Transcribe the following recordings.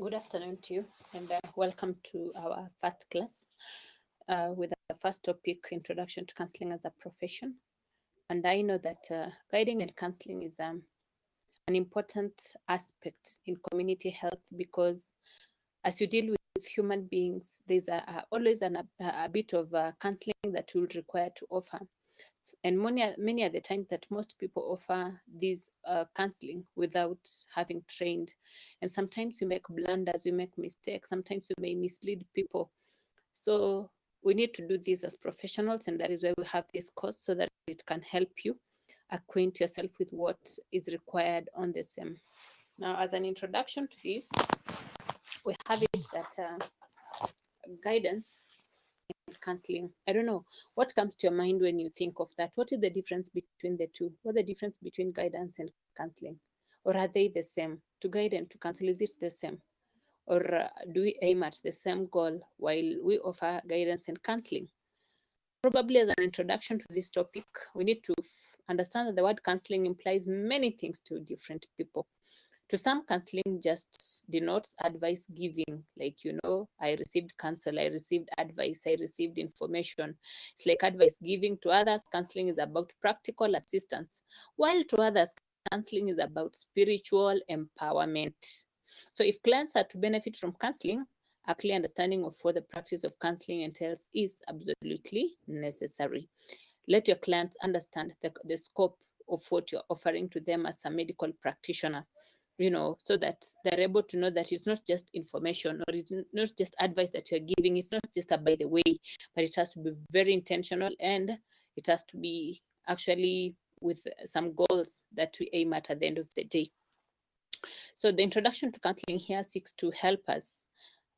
Good afternoon to you, and welcome to our first class with our first topic, Introduction to Counseling as a Profession. And I know that guiding and counseling is an important aspect in community health because as you deal with human beings, there's always a bit of counseling that you'll require to offer. And many are the times that most people offer this counseling without having trained. And sometimes you make blunders, you make mistakes, sometimes you may mislead people. So we need to do this as professionals, and that is why we have this course, so that it can help you acquaint yourself with what is required on the same. Now, as an introduction to this, we have it that guidance and counseling. I don't know what comes to your mind when you think of that. What is the difference between the two? What is the difference between guidance and counseling? Or are they the same? To guide and to counsel, is it the same? Or do we aim at the same goal while we offer guidance and counseling? Probably as an introduction to this topic, we need to understand that the word counseling implies many things to different people. To some, counseling just denotes advice giving, like, I received counsel, I received advice, I received information. It's like advice giving. To others, counseling is about practical assistance, while to others, counseling is about spiritual empowerment. So if clients are to benefit from counseling, a clear understanding of what the practice of counseling entails is absolutely necessary. Let your clients understand the scope of what you're offering to them as a medical practitioner, so that they're able to know that it's not just information, or it's not just advice that you're giving. It's not just a by the way, but it has to be very intentional, and it has to be actually with some goals that we aim at the end of the day. So the introduction to counseling here seeks to help us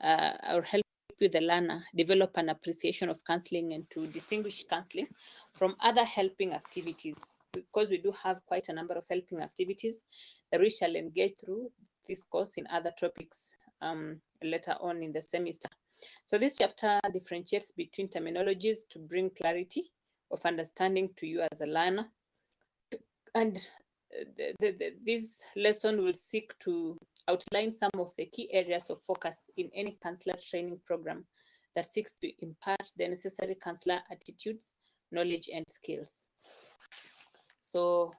or help you, the learner, develop an appreciation of counseling and to distinguish counseling from other helping activities, because we do have quite a number of helping activities that we shall engage through this course in other topics later on in the semester. So this chapter differentiates between terminologies to bring clarity of understanding to you as a learner. And this lesson will seek to outline some of the key areas of focus in any counselor training program that seeks to impart the necessary counselor attitudes, knowledge, and skills. So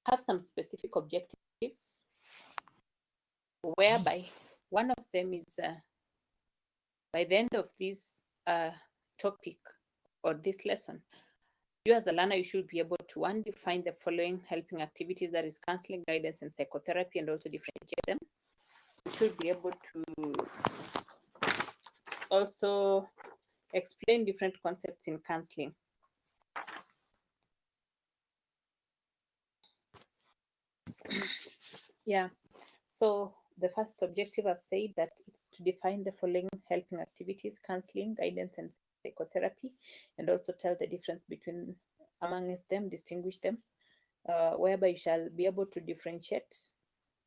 have some specific objectives, whereby one of them is by the end of this topic or this lesson, you as a learner, you should be able to, one, define the following helping activities, that is counseling, guidance, and psychotherapy, and also differentiate them. You should be able to also explain different concepts in counseling. Yeah, so the first objective, I've said that it's to define the following helping activities: counseling, guidance, and psychotherapy, and also tell the difference between amongst them, distinguish them, whereby you shall be able to differentiate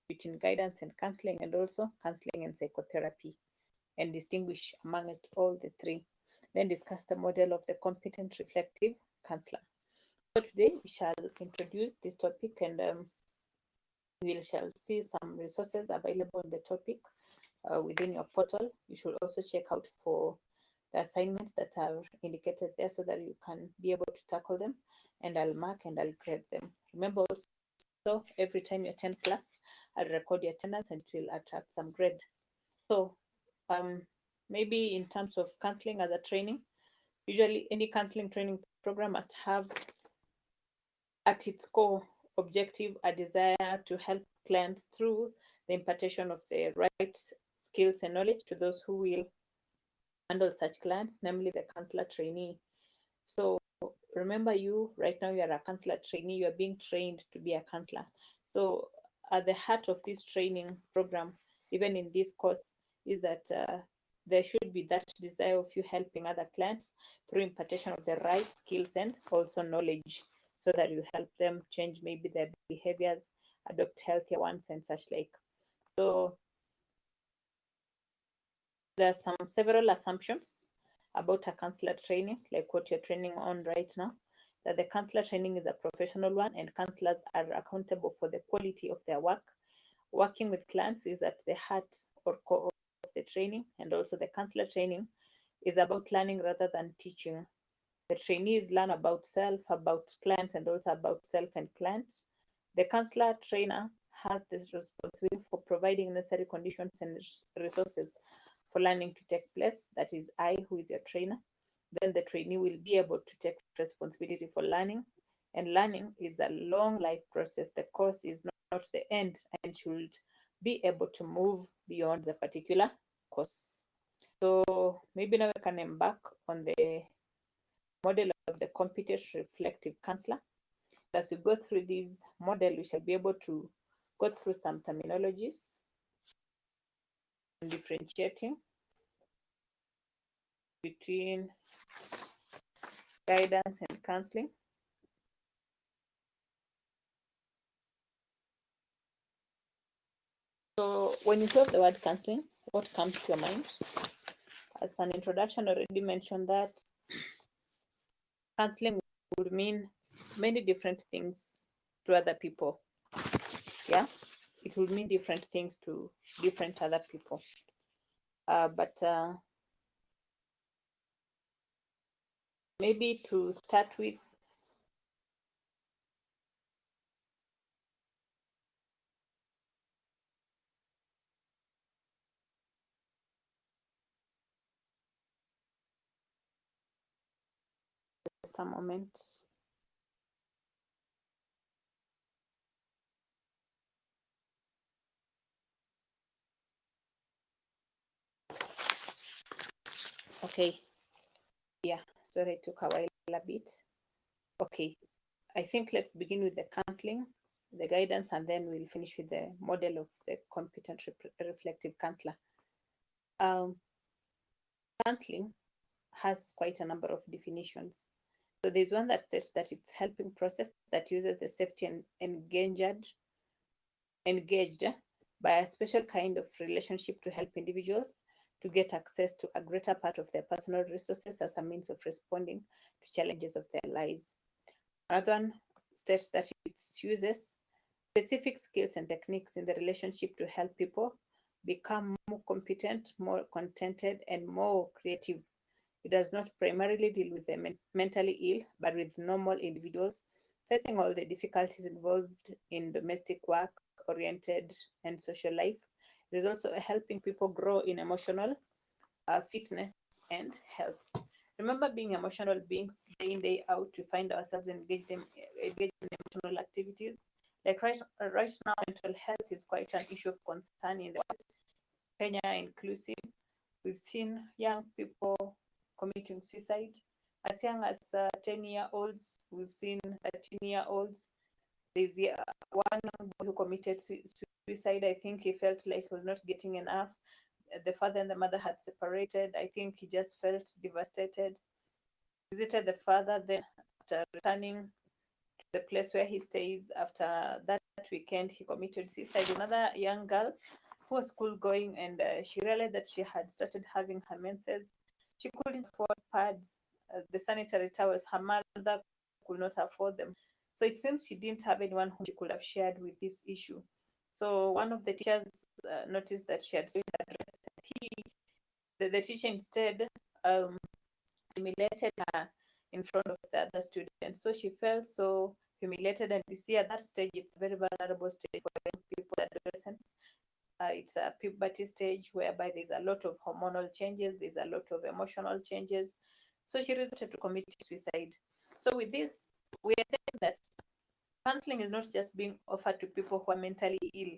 between guidance and counseling, and also counseling and psychotherapy, and distinguish amongst all the three. Then discuss the model of the competent reflective counselor. So today we shall introduce this topic, and we shall see some resources available on the topic within your portal. You should also check out for the assignments that are indicated there, so that you can be able to tackle them, and I'll mark and I'll grade them. Remember also, every time you attend class, I'll record your attendance and it will attract some grade. So maybe in terms of counseling as a training, usually any counseling training program must have at its core objective a desire to help clients through the impartation of the right skills and knowledge to those who will handle such clients, namely the counselor trainee. So remember, you right now, you are a counselor trainee, you are being trained to be a counselor. So at the heart of this training program, even in this course, is that there should be that desire of you helping other clients through impartation of the right skills and also knowledge, so that you help them change maybe their behaviors, adopt healthier ones, and such like. So there are several assumptions about a counselor training, like what you're training on right now, that the counselor training is a professional one, and counselors are accountable for the quality of their work, working with clients is at the heart or core of the training, and also the counselor training is about learning rather than teaching. The trainees learn about self, about clients, and also about self and clients. The counselor trainer has this responsibility for providing necessary conditions and resources for learning to take place. That is I, who is your trainer. Then the trainee will be able to take responsibility for learning. And learning is a long life process. The course is not the end and should be able to move beyond the particular course. So maybe now we can embark on the model of the competent reflective counselor. As we go through this model, we shall be able to go through some terminologies and differentiating between guidance and counseling. So when you hear the word counseling, what comes to your mind? As an introduction, I already mentioned that counseling would mean many different things to other people. Yeah, it would mean different things to different other people. But maybe to start with, just a moment. Okay, yeah, sorry, it took a while a bit. Okay, I think let's begin with the counseling, the guidance, and then we'll finish with the model of the competent reflective counselor. Counseling has quite a number of definitions. So there's one that states that it's helping process that uses the safety and engaged by a special kind of relationship to help individuals to get access to a greater part of their personal resources as a means of responding to challenges of their lives. Another one states that it uses specific skills and techniques in the relationship to help people become more competent, more contented, and more creative. It does not primarily deal with the mentally ill, but with normal individuals facing all the difficulties involved in domestic work, oriented, and social life. It is also helping people grow in emotional fitness and health. Remember, being emotional beings day in, day out, to find ourselves engaged in emotional activities. Like right now, mental health is quite an issue of concern in the world. Kenya inclusive. We've seen young people committing suicide. As young as 10-year-olds, we've seen 13-year-olds. There's one boy who committed suicide. I think he felt like he was not getting enough. The father and the mother had separated. I think he just felt devastated. Visited the father, then after returning to the place where he stays, after that weekend, he committed suicide. Another young girl who was school going, and she realized that she had started having her menses. She couldn't afford pads, the sanitary towels. Her mother could not afford them. So it seems she didn't have anyone whom she could have shared with this issue. So one of the teachers noticed that she had failed her dress, and the teacher instead humiliated her in front of the other students. So she felt so humiliated, and you see at that stage, it's a very vulnerable stage for young people, adolescents. It's a puberty stage whereby there's a lot of hormonal changes, there's a lot of emotional changes. So she resorted to commit suicide. So with this, we are saying that counseling is not just being offered to people who are mentally ill,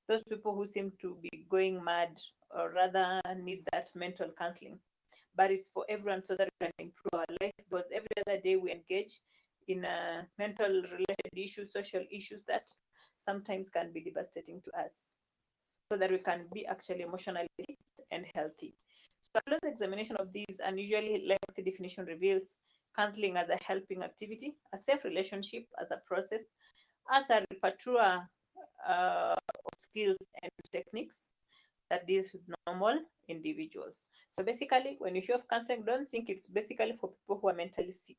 those people who seem to be going mad or rather need that mental counseling, but it's for everyone so that we can improve our life, because every other day we engage in mental related issues, social issues that sometimes can be devastating to us, so that we can be actually emotionally and healthy. So a close examination of these unusually lengthy definition reveals counseling as a helping activity, a safe relationship as a process, as a repertoire of skills and techniques that deals with normal individuals. So basically, when you hear of counseling, don't think it's basically for people who are mentally sick.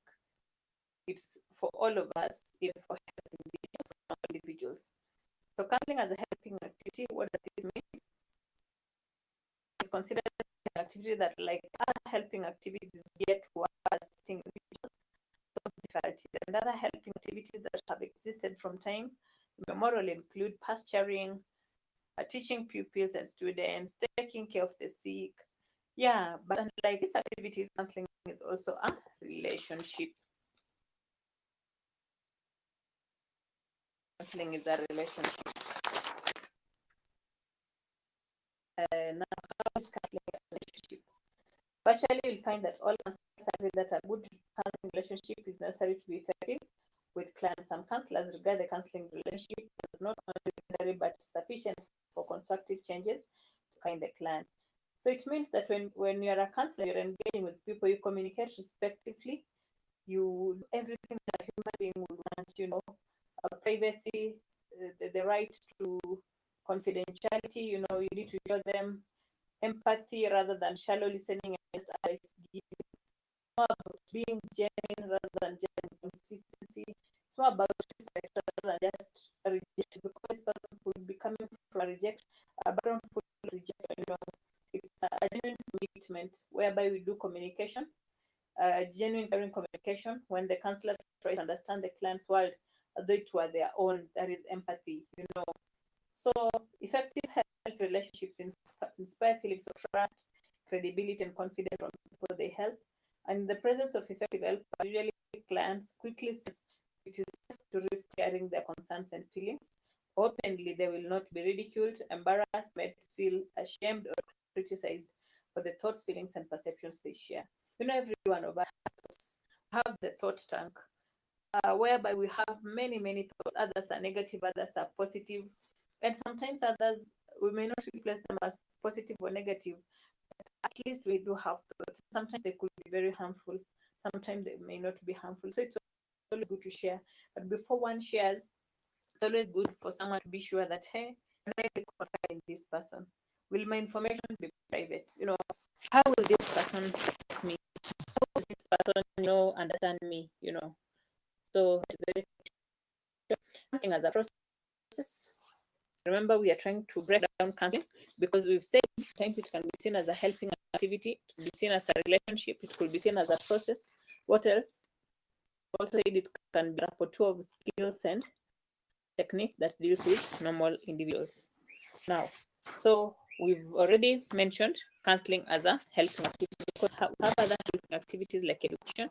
It's for all of us, even for healthy individuals. So counseling as a helping activity, what does this mean? It's considered an activity that, like other helping activities, is geared towards assisting individuals with difficulties. And other helping activities that have existed from time immemorial include pastoring, teaching pupils and students, taking care of the sick. Yeah, but unlike these activities, counseling is also a relationship. Counseling is a relationship. Now, how is counseling a relationship? Partially, you'll find that all counselors agree that a good counseling relationship is necessary to be effective with clients. Some counselors regard the counseling relationship as not only necessary but sufficient for constructive changes to kind the client. So it means that when you're a counselor, you're engaging with people, you communicate respectively, you do everything that a human being would want, privacy, the right to confidentiality, you need to show them empathy rather than shallow listening and just advice giving. It's more about being genuine rather than just consistency. It's more about respect rather than just a rejection, because this person could be coming from a background full of rejection. It's a genuine commitment whereby we do communication, genuine caring communication. When the counselor tries to understand the client's world as though it were their own, there is empathy. So effective help relationships inspire feelings of trust, credibility, and confidence from people they help. And in the presence of effective help, usually clients quickly sense it is safe to risk sharing their concerns and feelings. Openly, they will not be ridiculed, embarrassed, made to feel ashamed, or criticized for the thoughts, feelings, and perceptions they share. Every one of us have the thought tank, whereby we have many, many thoughts. Others are negative, others are positive, and sometimes others we may not replace them as positive or negative. But at least we do have thoughts. Sometimes they could be very harmful, sometimes they may not be harmful. So it's always good to share. But before one shares, it's always good for someone to be sure that, hey, can I confide in this person? Will my information be private? How will this person take me? How will this person, understand me? So it's very counseling as a process. Remember, we are trying to break down counseling because we've said sometimes it can be seen as a helping activity, it could be seen as a relationship, it could be seen as a process. What else? Also, it can be a repertoire of skills and techniques that deals with normal individuals. Now, so we've already mentioned counseling as a helping activity because we have other helping activities like education.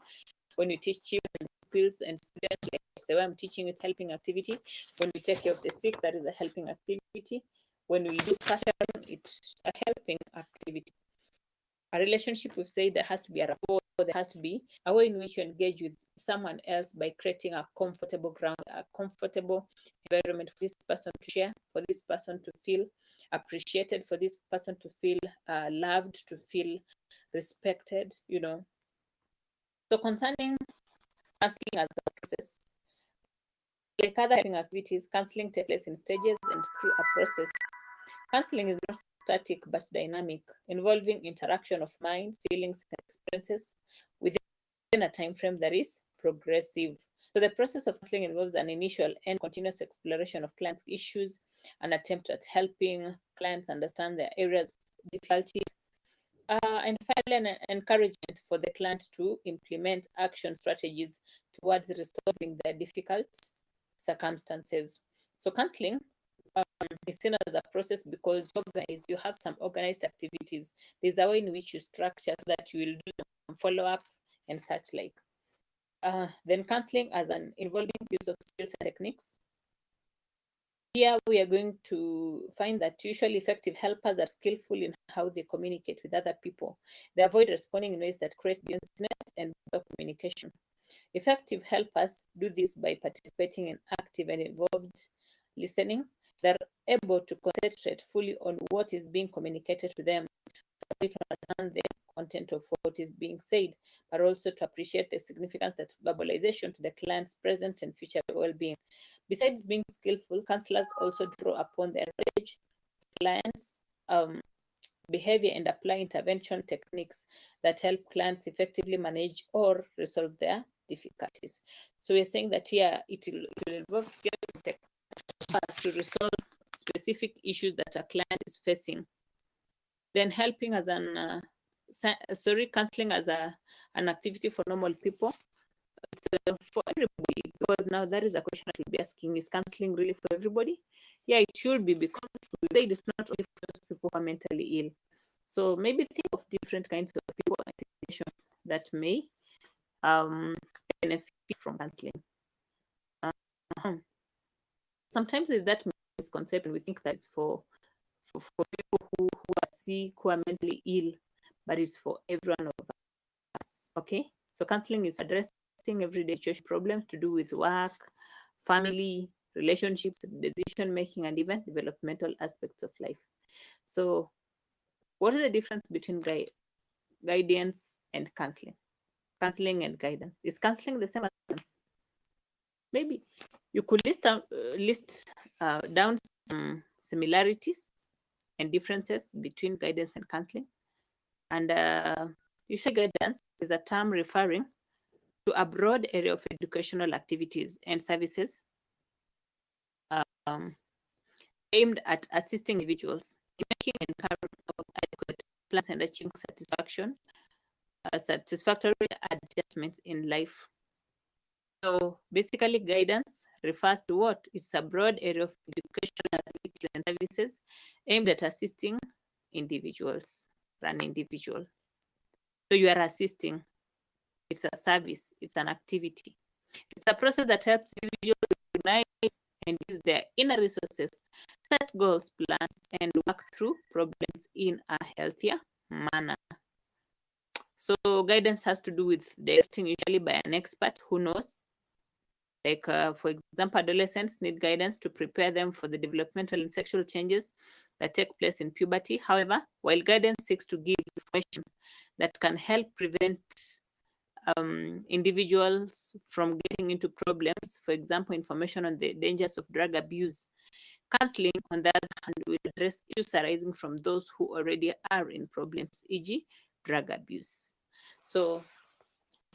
When you teach children, pupils, and students, like the way I'm teaching, it's helping activity. When we take care of the sick, that is a helping activity. When we do pastoring, it's a helping activity. A relationship, we've said there has to be a rapport, there has to be a way in which you engage with someone else by creating a comfortable ground, a comfortable environment for this person to share, for this person to feel appreciated, for this person to feel loved, to feel respected. So concerning counseling as a process, like other helping activities, counseling takes place in stages and through a process. Counseling is not static but dynamic, involving interaction of mind, feelings, and experiences within a time frame that is progressive. So the process of counseling involves an initial and continuous exploration of clients' issues, an attempt at helping clients understand their areas of difficulties, and finally, an encouragement for the client to implement action strategies towards resolving their difficult circumstances. So counseling is seen as a process because you have some organized activities. There's a way in which you structure so that you will do some follow-up and such like. Then counseling as an involving use of skills and techniques. Here we are going to find that usually effective helpers are skillful in how they communicate with other people. They avoid responding in ways that create business and poor communication. Effective helpers do this by participating in active and involved listening. They're able to concentrate fully on what is being communicated to them, to understand the content of what is being said, but also to appreciate the significance that verbalization to the client's present and future well-being. Besides being skillful, counselors also draw upon their knowledge, clients' behavior, and apply intervention techniques that help clients effectively manage or resolve their difficulties. So we're saying that here it will involve skills and techniques us to resolve specific issues that a client is facing. Then helping as an counseling as an activity for normal people. It's for everybody, because now that is a question I should be asking: is counseling really for everybody? Yeah, it should be, because it is not only for those people who are mentally ill. So maybe think of different kinds of people and situations that may benefit from counseling. Sometimes with that misconception, we think that it's for people who are sick, who are mentally ill, but it's for everyone of us. Okay, so counseling is addressing everyday social problems to do with work, family, relationships, decision making, and even developmental aspects of life. So, what is the difference between guidance and counseling? Counseling and guidance. Is counseling the same as guidance? Maybe you could list down some similarities and differences between guidance and counseling. And usually, guidance is a term referring to a broad area of educational activities and services aimed at assisting individuals in making and carrying out adequate plans and achieving satisfactory adjustments in life. So basically, guidance refers to what? It's a broad area of educational activities and services aimed at assisting individuals, an individual. So you are assisting. It's a service. It's an activity. It's a process that helps individuals recognize and use their inner resources, set goals, plans, and work through problems in a healthier manner. So guidance has to do with directing, usually by an expert who knows. Like, for example, adolescents need guidance to prepare them for the developmental and sexual changes that take place in puberty. However, while guidance seeks to give information that can help prevent individuals from getting into problems, for example, information on the dangers of drug abuse, counseling, on the other hand, will address issues arising from those who already are in problems, e.g., drug abuse. So,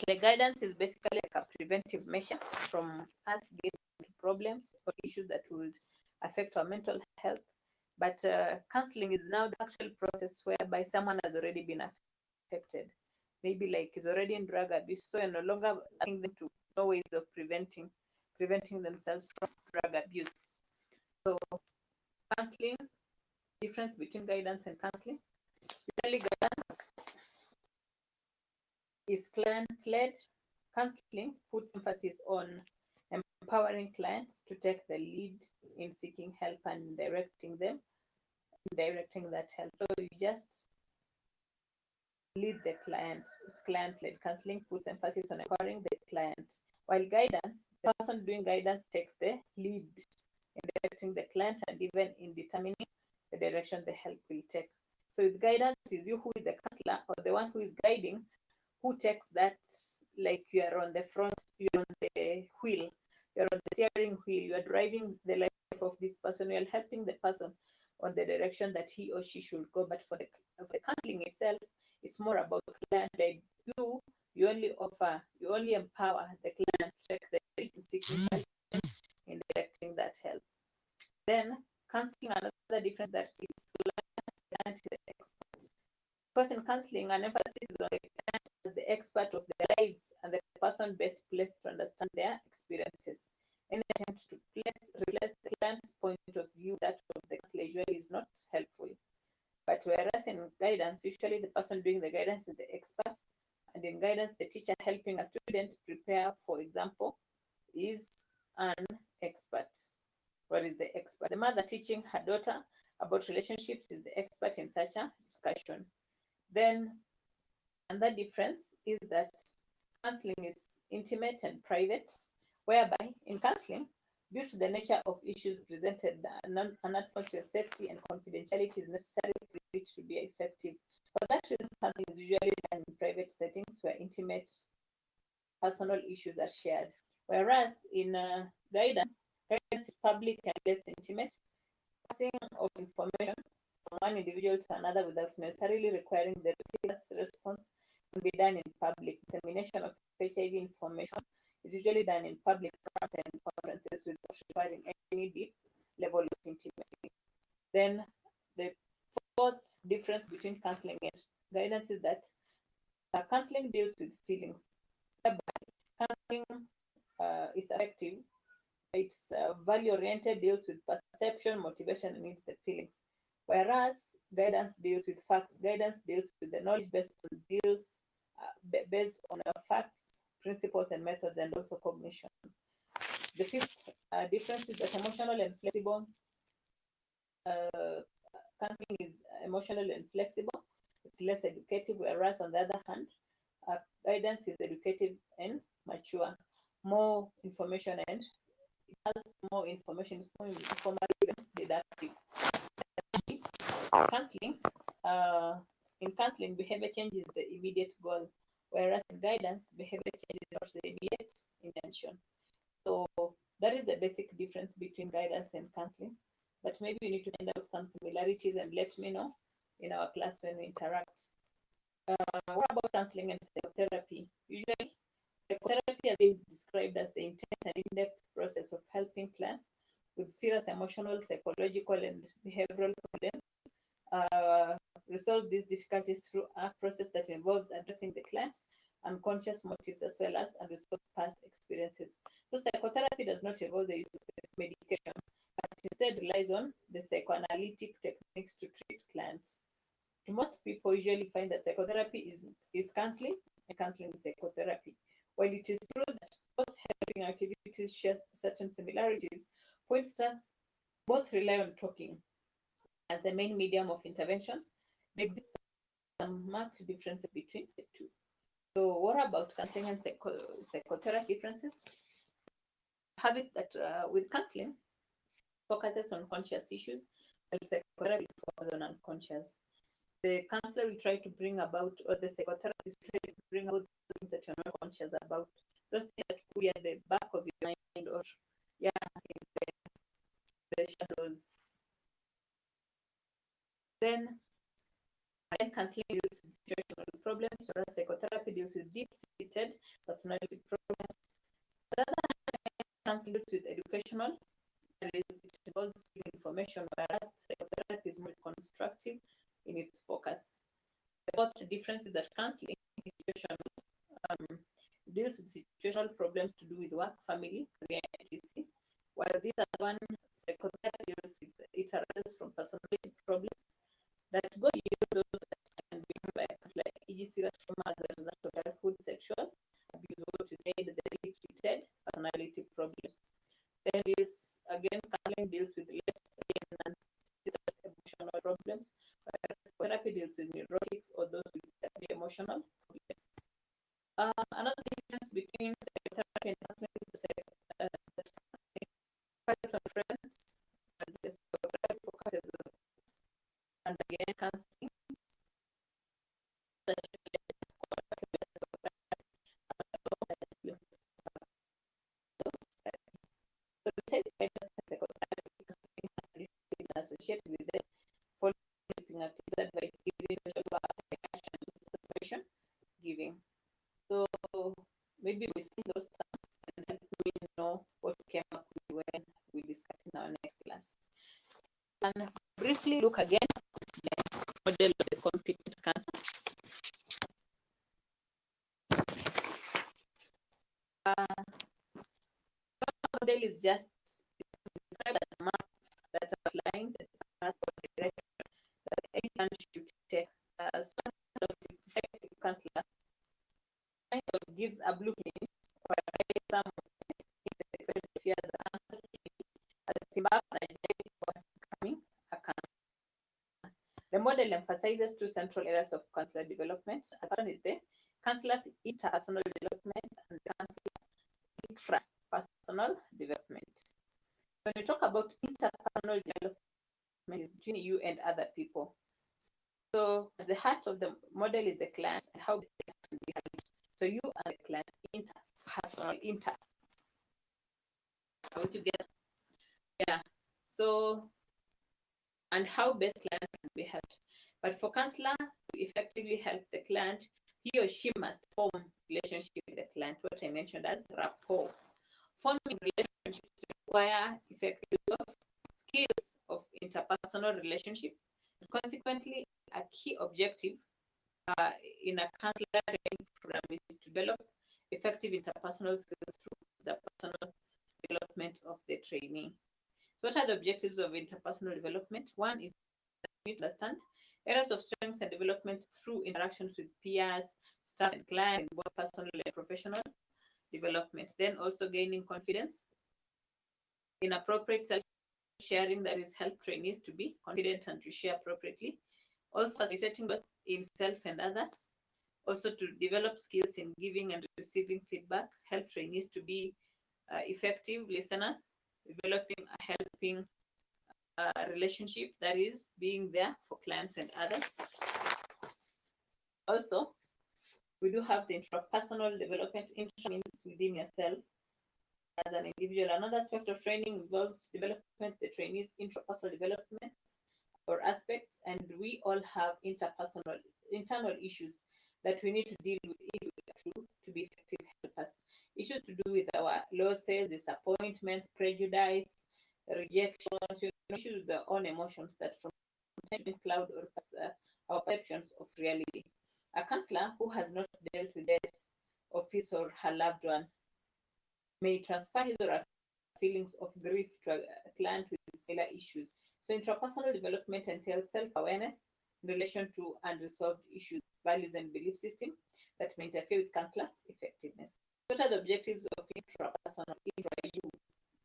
like, guidance is basically like a preventive measure from us getting into problems or issues that would affect our mental health. But counseling is now the actual process whereby someone has already been affected. Maybe like is already in drug abuse, so you're no longer asking them to know ways of preventing themselves from drug abuse. So counseling, difference between guidance and counseling. Usually guidance is client-led. Counseling puts emphasis on empowering clients to take the lead in seeking help and directing that help. So you just lead the client. It's client-led. Counseling puts emphasis on empowering the client, while guidance, the person doing guidance takes the lead in directing the client and even in determining the direction the help will take. So with guidance, is you who is the counselor or the one who is guiding, who takes that, like you are on the front, you're on the wheel, you're on the steering wheel, you are driving the life of this person, you're helping the person on the direction that he or she should go. But for the counseling itself, it's more about client led. You only empower the client to take the lead in seeking help, in directing that help. Then counseling, another difference that is client is the expert. Because in counseling, an emphasis is on the client as the expert of their lives and the person best placed to understand their experiences. Any attempt to replace the client's point of view, that of the counselor, usually is not helpful. But whereas in guidance, usually the person doing the guidance is the expert, and in guidance, the teacher helping a student prepare, for example, is an expert. What is the expert? The mother teaching her daughter about relationships is the expert in such a discussion. Then another difference is that counseling is intimate and private, whereby in counseling, due to the nature of issues presented, an atmosphere of safety and confidentiality is necessary for it to be effective. For that reason, counseling is usually done in private settings where intimate personal issues are shared. Whereas in guidance is public and less intimate, passing of information from one individual to another without necessarily requiring the receiver's response can be done in public. Dissemination of HIV information is usually done in public forums and conferences without requiring any deep level of intimacy. Then the fourth difference between counseling and guidance is that counseling deals with feelings. Counseling is effective. It's value-oriented, deals with perception, motivation, and needs the feelings. Whereas guidance deals with facts. Guidance deals with the knowledge based on based on facts, principles, and methods, and also cognition. The fifth difference is that emotional and flexible. Counseling is emotional and flexible. It's less educative, whereas on the other hand, guidance is educative and mature. More information and it has more information, it's more informative and deductive. Counseling, in counseling, behavior change is the immediate goal, whereas in guidance, behavior change is not the immediate intention. So that is the basic difference between guidance and counseling. But maybe we need to find out some similarities and let me know in our class when we interact. What about counseling and psychotherapy? Usually, psychotherapy has been described as the intense and in-depth process of helping clients with serious emotional, psychological, and behavioral problems resolve these difficulties through a process that involves addressing the client's unconscious motives as well as unresolved past experiences. So psychotherapy does not involve the use of medication, but instead relies on the psychoanalytic techniques to treat clients. Most people usually find that psychotherapy is counseling and counseling is psychotherapy. While it is true that both helping activities share certain similarities, for instance, both rely on talking as the main medium of intervention. There exists some marked differences between the two. So what about counseling and psychotherapy differences? Have it that with counseling, focuses on conscious issues, while psychotherapy focuses on unconscious. The counselor will try to bring about, or the psychotherapist will try to bring out things that you're not conscious about, those things that could be at the back of your mind or, yeah, in the shadows. Then, again, counseling deals with situational problems, whereas psychotherapy deals with deep-seated personality problems. The other hand, counseling deals with educational, it involves information, whereas psychotherapy is more constructive in its focus. The fourth difference is that counseling is situational, deals with situational problems to do with work, family, career, etc. While these are one, psychotherapy deals with it arises from personality problems that go beyond those that can be done by a counselor, e.g., serious trauma as a result of childhood sexual abuse, what you said, the deep-seated personality problems. Then deals again, counseling deals with less emotional problems, whereas therapy deals with neurotics or those with severe emotional problems. Another difference between psychotherapy and counseling is the focus on friends, and the psychotherapy focuses on, and again, counseling. So besides psychotherapy, counseling has been associated with the following active advice giving, social work, action, information giving. So maybe within those terms and help me know what came up with when we discuss in our next class. And briefly look again at the model of the competent counselor. Model is just described as a map that outlines the path or direction that any country should take. So an effective counselor kind of gives a blueprint where some of the philosophy as an answer as embark on a journey towards becoming a counselor. The model emphasizes two central areas of counselor development. The first one is the counselor's interpersonal development and the counselor's intrapersonal development. When we talk about interpersonal development, it's between you and other people. So at the heart of the model is the client and how the client can be handled. So you and the client, interpersonal, How to get, yeah. So, and how best client can be helped. But for counselor to effectively help the client, he or she must form relationship with the client, what I mentioned as rapport. Forming relationships require effective use of skills of interpersonal relationship, and consequently, a key objective in a counselor training program is to develop effective interpersonal skills through the personal development of the trainee. So what are the objectives of interpersonal development? One is to understand areas of strengths and development through interactions with peers, staff, and clients, in both personal and professional development. Then also gaining confidence in appropriate self-sharing, that is help trainees to be confident and to share appropriately. Also facilitating both in self and others. Also to develop skills in giving and receiving feedback, help trainees to be effective listeners, developing a helping relationship, that is being there for clients and others. Also, we do have the intrapersonal development. Intra means within yourself as an individual. Another aspect of training involves development, the trainees' intrapersonal development or aspects, and we all have interpersonal, internal issues that we need to deal with if we are to be effective helpers. Issues to do with our losses, disappointment, prejudice, rejection, issues with our own emotions that from time to time cloud or our perceptions of reality. A counselor who has not dealt with death of his or her loved one may transfer his or her feelings of grief to a client with similar issues. So intrapersonal development entails self-awareness in relation to unresolved issues, values, and belief system that may interfere with counselors' effectiveness. What are the objectives of intrapersonal,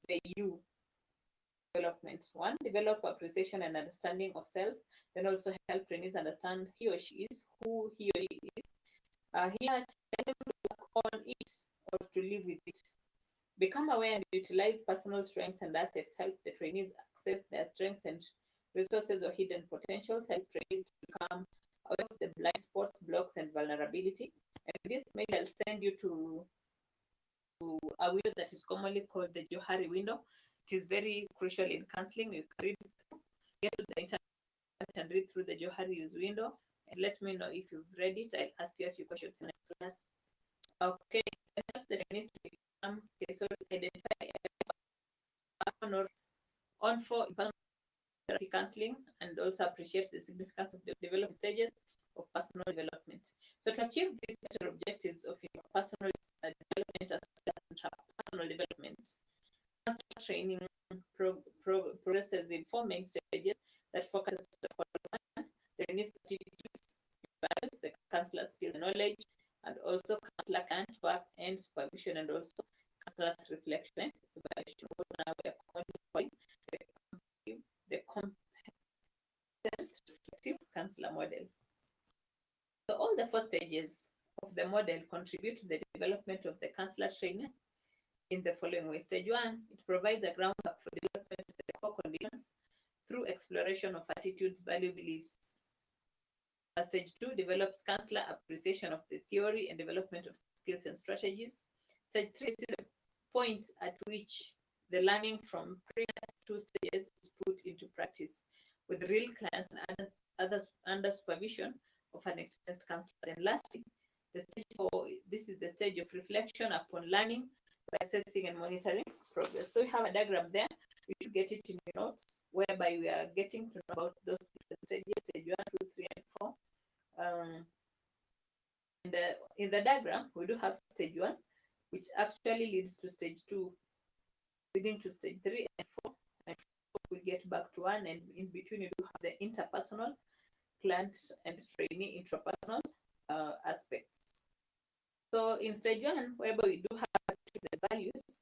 the you development? One, develop appreciation and understanding of self, then also help trainees understand he or she is, who he or she is. Here, tell them to work on it or to live with it. Become aware and utilize personal strengths and assets. Help the trainees access their strengths and resources or hidden potentials. Help trainees to become aware of the blind spots, blocks, and vulnerability. And this, maybe I'll send you to a window that is commonly called the Johari window. It is very crucial in counseling. You can read through, get to the internet and read through the Johari use window. And let me know if you've read it. I'll ask you a few questions in next class. Okay, help the trainees to become identify on for therapy counseling and also appreciate the significance of the development stages of personal development. So to achieve these objectives of personal development as well as personal development, counselor training progresses in 4 main stages that focuses on the trainees' attitudes, values, the counselor skills and knowledge, and also counselor client work and supervision, and also counselor's reflection and evaluation. Now we are calling the competent reflective counselor model. So all the 4 stages of the model contribute to the development of the counselor trainer in the following way. Stage 1, it provides a groundwork for development of the core conditions through exploration of attitudes, value, beliefs. Stage 2 develops counselor appreciation of the theory and development of skills and strategies. Stage 3 is the point at which the learning from previous 2 stages is put into practice with real clients and others under supervision of an experienced counselor. And lastly, the stage 4, this is the stage of reflection upon learning by assessing and monitoring progress. So we have a diagram there. We should get it in your notes, whereby we are getting to know about those different stages, stage 1, 2, 3, and 4. In the diagram, we do have stage 1, which actually leads to stage 2, leading to stage 3 and 4. And 4 we get back to 1, and in between you do have the interpersonal, client and trainee intrapersonal aspects. So in stage 1, whereby we do have the values,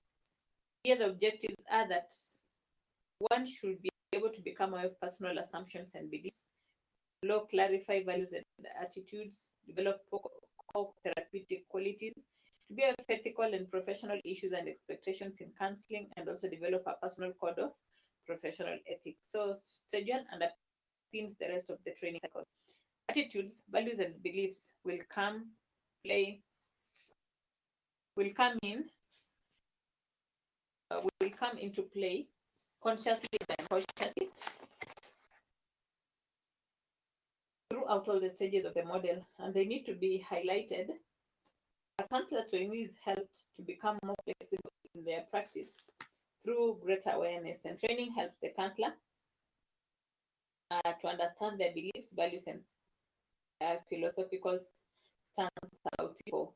here the objectives are that one should be able to become aware of personal assumptions and beliefs, clarify values and attitudes, develop core therapeutic qualities, to be aware of ethical and professional issues and expectations in counseling, and also develop a personal code of professional ethics. So stage 1 underpins the rest of the training cycle. Attitudes, values, and beliefs will come into play consciously and unconsciously throughout all the stages of the model, and they need to be highlighted. A counselor trainee is helped to become more flexible in their practice through greater awareness, and training helps the counselor to understand their beliefs, values, and philosophical stance about people.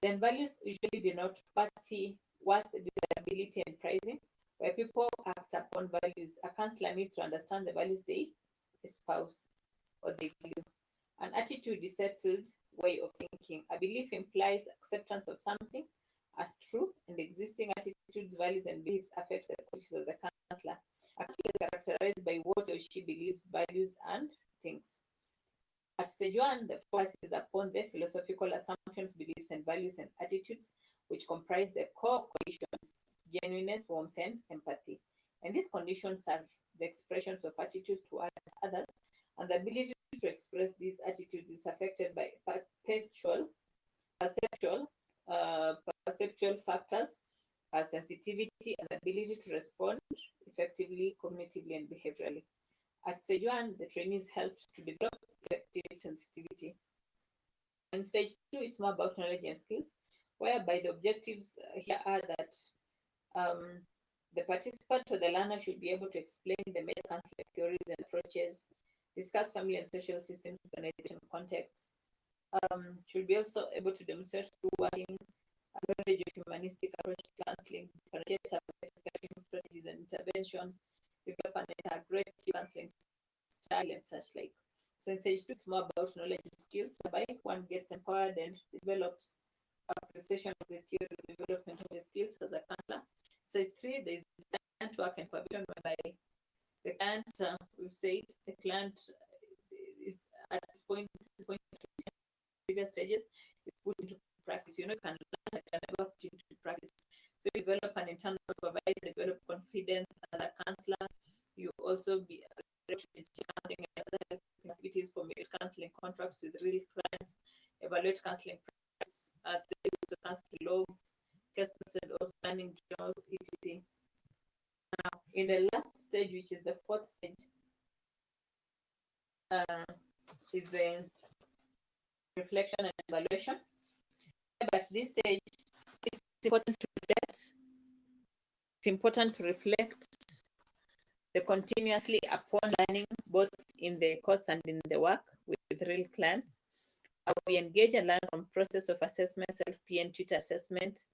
Then values usually denote empathy, worth, desirability, and pricing. Where people act upon values, a counselor needs to understand the values they espouse or they value. An attitude is settled way of thinking. A belief implies acceptance of something as true, and existing attitudes, values, and beliefs affect the qualities of the counselor. A counselor is characterized by what he or she believes, values, and thinks. At stage 1, the focus is upon the philosophical assumptions, beliefs, and values and attitudes, which comprise the core conditions: genuineness, warmth, and empathy. And these conditions are the expressions of attitudes toward others, and the ability to express these attitudes is affected by perceptual factors, sensitivity, and the ability to respond effectively, cognitively, and behaviorally. At stage 1, the trainees helped to develop effective sensitivity. And stage 2 is more about knowledge and skills, whereby the objectives here are that the participant or the learner should be able to explain the major counseling theories and approaches, discuss family and social systems, organization contexts, should be also able to demonstrate through working knowledge of humanistic approach to counseling, differentiate strategies and interventions, develop an integrative counseling style, and such like. So in stage 2, it's more about knowledge and skills, whereby one gets empowered and develops appreciation of the theory, development of the skills as a counselor. Stage 3, there is the client work and supervision, whereby the client, we've said, the client is at this point, previous stages, is put into practice. You can learn and never put into practice. So you develop an internal supervisor, develop confidence as a counselor. You also be counseling and other activities for marriage counseling, contracts with real clients, evaluate counseling practice, the use of counseling logs, case notes, and also signing journals, etc. Now, in the last stage, which is the 4th stage, is the reflection and evaluation. But at this stage, it's important to reflect. It's important to reflect the continuously upon learning, both in the course and in the work with real clients. We engage and learn from process of assessment, self-P and tutor assessment,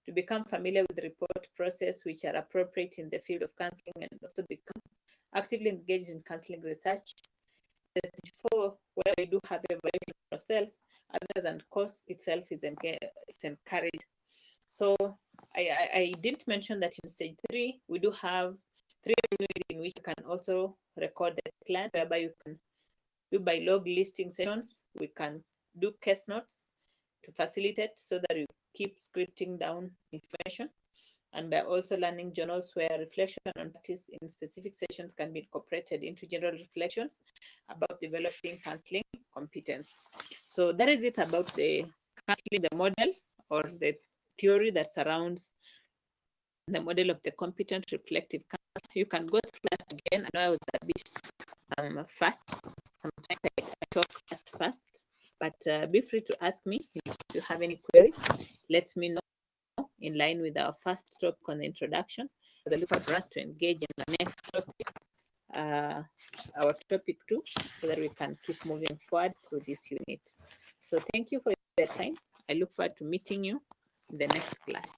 to become familiar with the report process, which are appropriate in the field of counseling, and also become actively engaged in counseling research. Stage 4, where we do have evaluation of self, others, and course itself is encouraged. So I didn't mention that in stage 3, we do have 3 ways in which you can also record the client, whereby you can do by log listing sessions. We can do case notes to facilitate so that you keep scripting down information, and also learning journals where reflection on practice in specific sessions can be incorporated into general reflections about developing counseling competence. So that is it about the counseling, the model or the theory that surrounds the model of the competent reflective counseling. You can go through that again. I know I was a bit fast. Sometimes I talk that fast, but be free to ask me if you have any queries. Let me know in line with our first topic on the introduction. I look for us to engage in the next topic, our topic 2, so that we can keep moving forward through this unit. So thank you for your time. I look forward to meeting you in the next class.